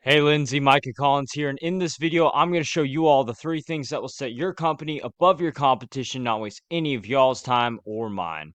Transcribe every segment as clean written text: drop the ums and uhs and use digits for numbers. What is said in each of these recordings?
Hey Lindsay, Micah Collins here, and in this video, I'm going to show you all the 3 things that will set your company above your competition, not waste any of y'all's time or mine.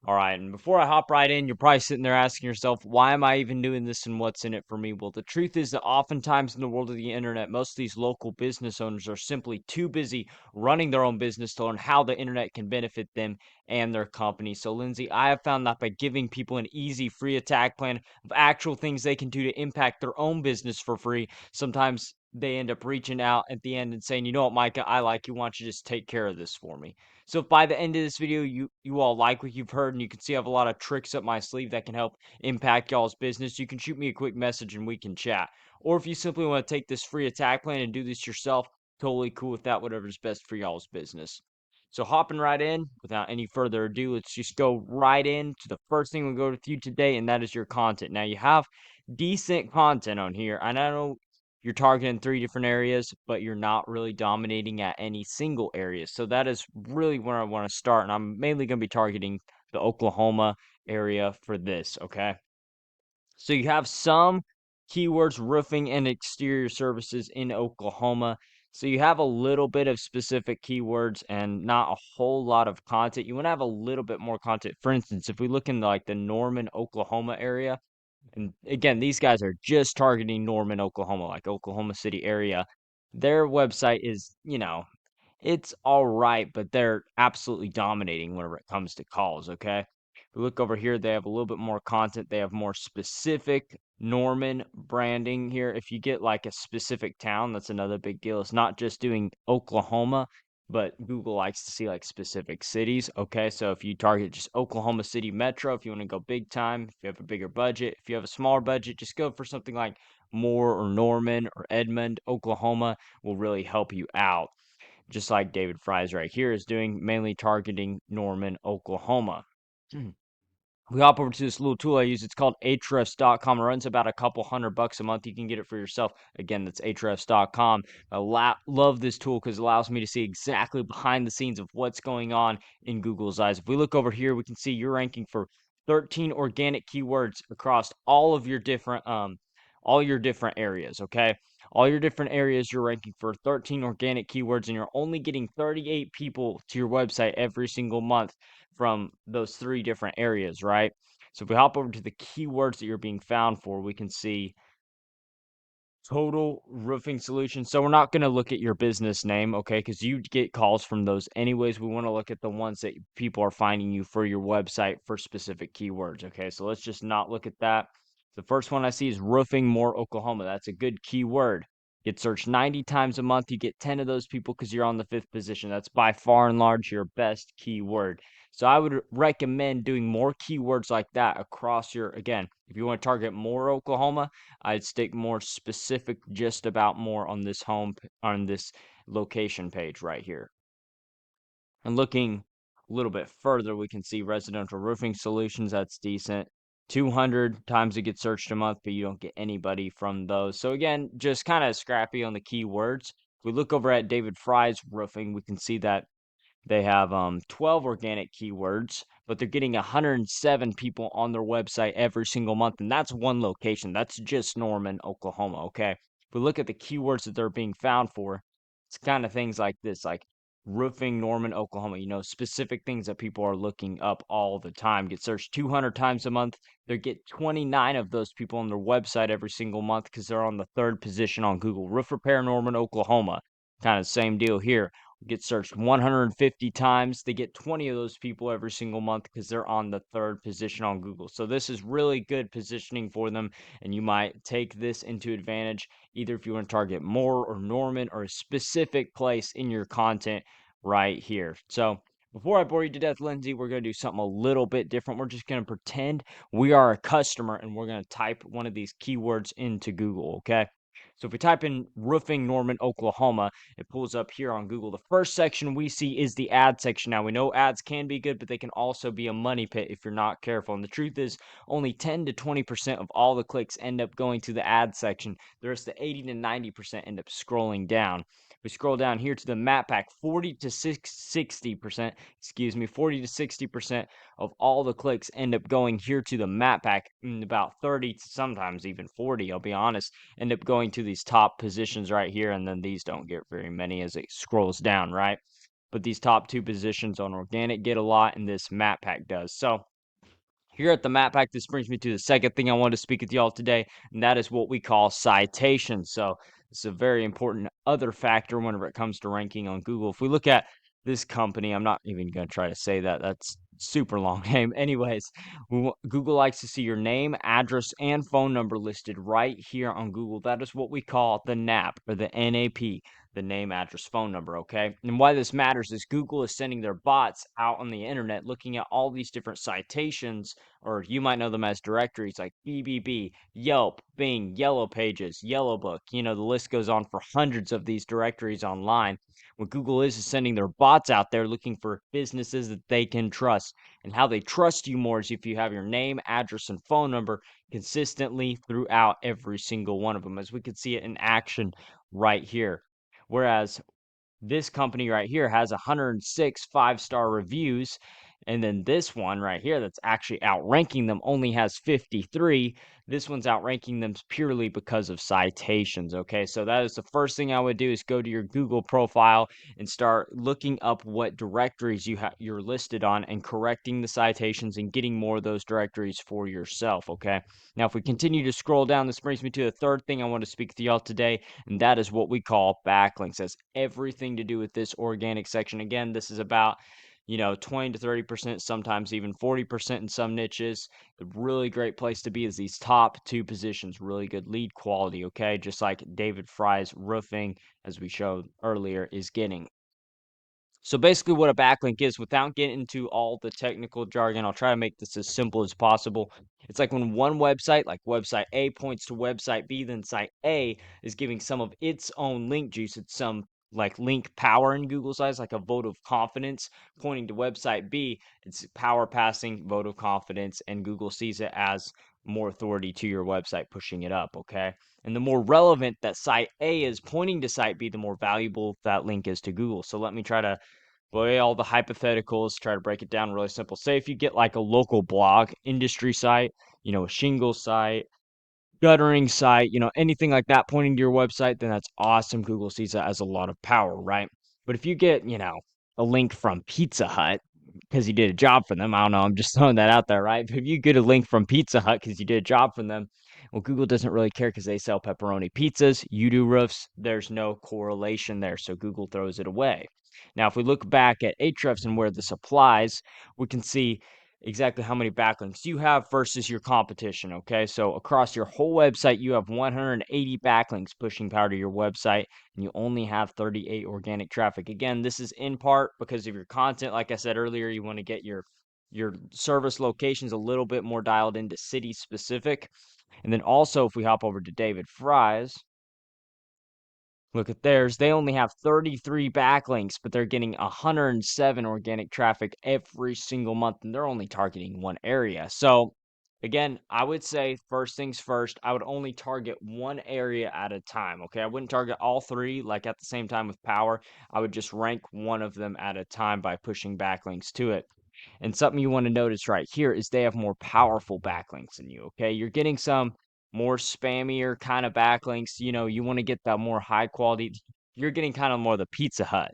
All right, and before I hop right in, you're probably sitting there asking yourself, why am I even doing this and what's in it for me? Well, the truth is that oftentimes in the world of the internet, most of these local business owners are simply too busy running their own business to learn how the internet can benefit them and their company. So, Lindsay, I have found that by giving people an easy free attack plan of actual things they can do to impact their own business for free, sometimes they end up reaching out at the end and saying, you know what, Micah, I like you. Why don't you just take care of this for me? So if by the end of this video, you all like what you've heard and you can see I have a lot of tricks up my sleeve that can help impact y'all's business, you can shoot me a quick message and we can chat. Or if you simply want to take this free attack plan and do this yourself, totally cool with that, whatever's best for y'all's business. So hopping right in, without any further ado, let's just go right into the first thing we'll go with you today, and that is your content. Now you have decent content on here, and I know you're targeting 3 different areas, but you're not really dominating at any single area. So that is really where I want to start. And I'm mainly going to be targeting the Oklahoma area for this. Okay. So you have some keywords, roofing and exterior services in Oklahoma. So you have a little bit of specific keywords and not a whole lot of content. You want to have a little bit more content. For instance, if we look in like the Norman, Oklahoma area, and again, these guys are just targeting Norman, Oklahoma, like Oklahoma City area. Their website is, it's all right, but they're absolutely dominating whenever it comes to calls, okay? If we look over here, they have a little bit more content. They have more specific Norman branding here. If you get like a specific town, that's another big deal. It's not just doing Oklahoma, but Google likes to see like specific cities. Okay, so if you target just Oklahoma City Metro, if you want to go big time, if you have a bigger budget, if you have a smaller budget, just go for something like Moore or Norman or Edmond, Oklahoma will really help you out. Just like David Fries right here is doing, mainly targeting Norman, Oklahoma. We hop over to this little tool I use. It's called Ahrefs.com. It runs about a couple $100 a month. You can get it for yourself. Again, that's Ahrefs.com. Love this tool because it allows me to see exactly behind the scenes of what's going on in Google's eyes. If we look over here, we can see you're ranking for 13 organic keywords across all your different areas, okay? All your different areas, you're ranking for 13 organic keywords, and you're only getting 38 people to your website every single month from those 3 different areas, right? So if we hop over to the keywords that you're being found for, we can see total roofing solutions. So we're not going to look at your business name, okay? Because you get calls from those anyways. We want to look at the ones that people are finding you for your website for specific keywords, okay? So let's just not look at that. The first one I see is roofing more Oklahoma. That's a good keyword. Get searched 90 times a month. You get 10 of those people because you're on the 5th position. That's by far and large your best keyword. So I would recommend doing more keywords like that across your, again, if you want to target more Oklahoma, I'd stick more specific just about more on this on this location page right here. And looking a little bit further, we can see residential roofing solutions. That's decent. 200 times it gets searched a month, but you don't get anybody from those. So again, just kind of scrappy on the keywords. If we look over at David Fry's roofing, we can see that they have 12 organic keywords, but they're getting 107 people on their website every single month, and that's one location. That's just Norman, Oklahoma. Okay. If we look at the keywords that they're being found for, it's kind of things like this, like roofing Norman, Oklahoma. Specific things that people are looking up all the time. Get searched 200 times a month. They get 29 of those people on their website every single month because they're on the 3rd position on Google. Roof repair Norman, Oklahoma. Kind of same deal here. Get searched 150 times. They get 20 of those people every single month because they're on the 3rd position on Google. So this is really good positioning for them, and you might take this into advantage either if you want to target more or Norman or a specific place in your content right here. So before I bore you to death, Lindsay, we're going to do something a little bit different. We're just going to pretend we are a customer and we're going to type one of these keywords into Google, okay? So if we type in roofing Norman, Oklahoma, it pulls up here on Google. The first section we see is the ad section. Now, we know ads can be good, but they can also be a money pit if you're not careful. And the truth is, only 10 to 20% of all the clicks end up going to the ad section. The rest of the 80 to 90% end up scrolling down. We scroll down here to the map pack, 40 to 60%, 40 to 60% of all the clicks end up going here to the map pack, and about 30 to sometimes even 40, I'll be honest, end up going to these top positions right here, and then these don't get very many as it scrolls down, right? But these top two positions on organic get a lot, and this map pack does. So here at the map pack, this brings me to the second thing I wanted to speak with y'all today, and that is what we call citations. So it's a very important other factor whenever it comes to ranking on Google. If we look at this company, I'm not even going to try to say that. That's super long name. Anyways, Google likes to see your name, address, and phone number listed right here on Google. That is what we call the NAP or the NAP, the name, address, phone number, okay? And why this matters is Google is sending their bots out on the internet looking at all these different citations, or you might know them as directories like BBB, Yelp, Bing, Yellow Pages, Yellow Book. You know, the list goes on for hundreds of these directories online. What Google is sending their bots out there looking for businesses that they can trust. And how they trust you more is if you have your name, address, and phone number consistently throughout every single one of them, as we could see it in action right here. Whereas this company right here has 106 five-star reviews, and then this one right here that's actually outranking them only has 53. This one's outranking them purely because of citations, okay? So that is the first thing I would do, is go to your Google profile and start looking up what directories you're listed on and correcting the citations and getting more of those directories for yourself, okay? Now, if we continue to scroll down, this brings me to the third thing I want to speak to y'all today, and that is what we call backlinks. That's everything to do with this organic section. Again, this is about 20 to 30%, sometimes even 40% in some niches. A really great place to be is these top two positions, really good lead quality, okay? Just like David Fry's roofing, as we showed earlier, is getting. So basically what a backlink is, without getting into all the technical jargon, I'll try to make this as simple as possible. It's like when one website, like website A, points to website B, then site A is giving some of its own link juice. It's some like link power in Google's eyes, like a vote of confidence pointing to website B. It's power passing, vote of confidence, and Google sees it as more authority to your website, pushing it up, okay? And the more relevant that site A is pointing to site B, the more valuable that link is to Google. So let me try to boy, all the hypotheticals, try to break it down really simple. Say if you get like a local blog, industry site, a shingle site, guttering site, anything like that pointing to your website, then that's awesome. Google sees that as a lot of power, right? But if you get, a link from Pizza Hut because you did a job for them, I don't know, I'm just throwing that out there, right? But if you get a link from Pizza Hut because you did a job for them, well, Google doesn't really care because they sell pepperoni pizzas, you do roofs, there's no correlation there, so Google throws it away. Now, if we look back at Ahrefs and where this applies, we can see exactly how many backlinks you have versus your competition, okay? So across your whole website, you have 180 backlinks pushing power to your website, and you only have 38 organic traffic. Again, this is in part because of your content. Like I said earlier, you want to get your service locations a little bit more dialed into city specific. And then also, if we hop over to David Fry's, look at theirs. They only have 33 backlinks, but they're getting 107 organic traffic every single month, and they're only targeting one area. So, again, I would say first things first, I would only target one area at a time. Okay. I wouldn't target all three like at the same time with power. I would just rank one of them at a time by pushing backlinks to it. And something you want to notice right here is they have more powerful backlinks than you. Okay. You're getting some more spammier kind of backlinks. You want to get the more high quality. You're getting kind of more the Pizza Hut,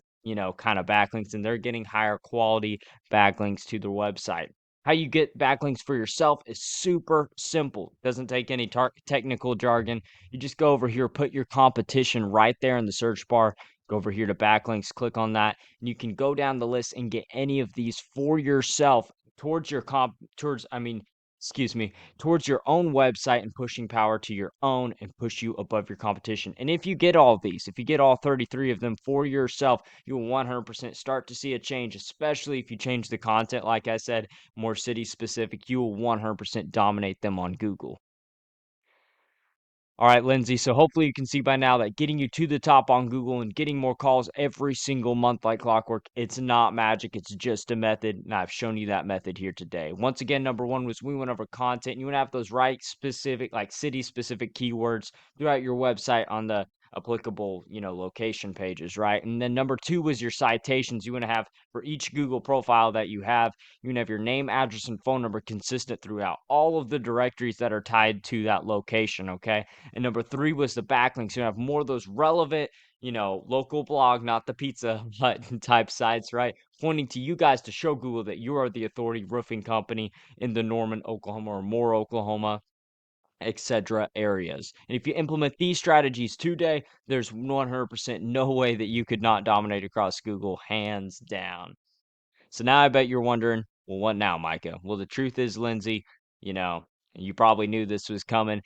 kind of backlinks, and they're getting higher quality backlinks to their website. How you get backlinks for yourself is super simple. Doesn't take any technical jargon. You just go over here, put your competition right there in the search bar. Go over here to backlinks, click on that, and you can go down the list and get any of these for yourself towards your towards your own website and pushing power to your own and push you above your competition. And if you get all of these, if you get all 33 of them for yourself, you will 100% start to see a change, especially if you change the content. Like I said, more city specific, you will 100% dominate them on Google. All right, Lindsay. So hopefully you can see by now that getting you to the top on Google and getting more calls every single month like clockwork, it's not magic. It's just a method. And I've shown you that method here today. Once again, number one was we went over content. You want to have those right specific, like city specific keywords throughout your website on the applicable, location pages, right? And then number two was your citations. You want to have for each Google profile that you have your name, address, and phone number consistent throughout all of the directories that are tied to that location, okay? And number three was the backlinks. You have more of those relevant, local blog, not the Pizza Hut type sites, right? Pointing to you guys to show Google that you are the authority roofing company in the Norman, Oklahoma, or Moore, Oklahoma, etc. areas. And if you implement these strategies today, there's 100% no way that you could not dominate across Google, hands down. So now I bet you're wondering, well, what now, Micah? Well, the truth is, Lindsay, you know, you probably knew this was coming.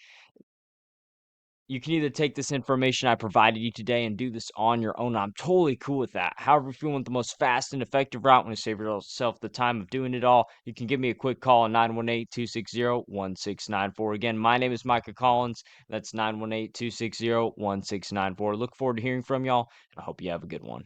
You can either take this information I provided you today and do this on your own. I'm totally cool with that. However, if you want the most fast and effective route, want to save yourself the time of doing it all, you can give me a quick call on 918-260-1694. Again, my name is Micah Collins. That's 918-260-1694. Look forward to hearing from y'all, and I hope you have a good one.